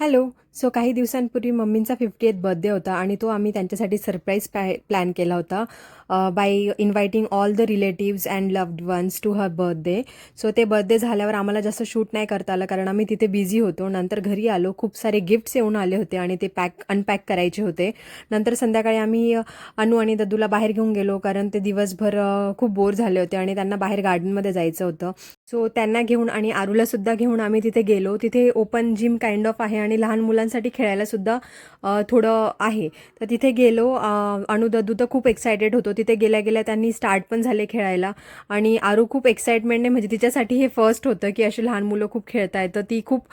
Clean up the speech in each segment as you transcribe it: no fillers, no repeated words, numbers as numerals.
Hello. So काही दिवसांपूर्वी मम्मींचा 50th birthday होता आणि तो आम्ही त्यांच्यासाठी सरप्राईज प्लॅन केला होता by inviting all the relatives and loved ones to her birthday. So ते बर्थडे झाल्यावर आम्हाला जास्त शूट नाही करता आलं कारण आम्ही तिथे बिझी होतो. नंतर घरी आलो, खूप सारे गिफ्ट्स येऊन आले होते आणि ते अनपॅक करायचे होते. नंतर संध्याकाळी आम्ही अनु आणि दद्दूला बाहेर घेऊन गेलो कारण ते दिवसभर खूप बोर झाले होते आणि त्यांना बाहेर गार्डनमध्ये जायचं होतं. सो त्यांना घेऊन आणि आरूलासुद्धा घेऊन आम्ही तिथे गेलो. तिथे ओपन जिम काइंड ऑफ आहे आणि लहान मुलांसाठी खेळायलासुद्धा थोडं आहे. तर तिथे गेलो. अनु दद्दू तर खूप एक्सायटेड होतो. तिथे गेल्या गेल्या त्यांनी स्टार्ट पण झाले खेळायला आणि आरू खूप एक्साइटमेंटने, म्हणजे तिच्यासाठी हे फर्स्ट होतं की अशी लहान मुलं खूप खेळत आहेत. तर ती खूप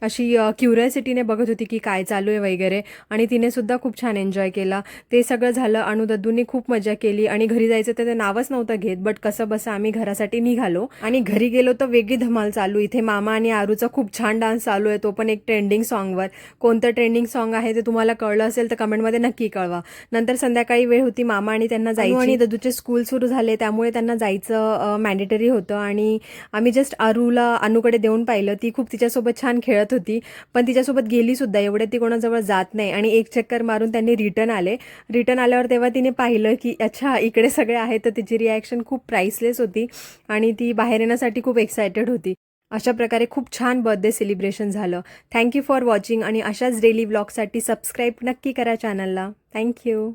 अशी क्युरियोसिटीने बघत होती की काय चालू आहे वगैरे, आणि तिनेसुद्धा खूप छान एन्जॉय केला. ते सगळं झालं. अनु दद्दूंनी खूप मजा केली आणि घरी जायचं तर ते नावच नव्हतं घेत, बट कसं बसं आम्ही घरासाठी निघालो आणि घरी गेलो तर वेगळी धमाल चालू. इथे मामा आणि आरूचा खूप छान डान्स चालू आहे, तो पण एक ट्रेंडिंग सॉन्गवर. कोणतं ट्रेंडिंग सॉन्ग आहे ते तुम्हाला कळलं असेल तर कमेंटमध्ये नक्की कळवा. नंतर संध्याकाळी वेळ होती, मामा आणि त्यांना जायची. आणि दद्दूचे स्कूल सुरू झाले त्यामुळे त्यांना जायचं मॅन्डेटरी होतं आणि आम्ही जस्ट अनुकडे देऊन पाहिलं. ती खूप तिच्यासोबत छान खेळत होती, पण तिच्यासोबत गेली सुद्धा, एवढे ती कोणाजवळ जात नाही. आणि एक चक्कर मारून त्यांनी रिटर्न आल्यावर तेव्हा तिने पाहिलं की अच्छा इकडे सगळे आहेत. तर तिची रिॲक्शन खूप प्राइसलेस होती आणि ती बाहेर येण्यासाठी खूप एक्सायटेड होती. अशा प्रकारे खूप छान बर्थडे सेलिब्रेशन झालं. थँक्यू फॉर वॉचिंग आणि अशाच डेली व्लॉगसाठी सबस्क्राईब नक्की करा चॅनलला. थँक्यू.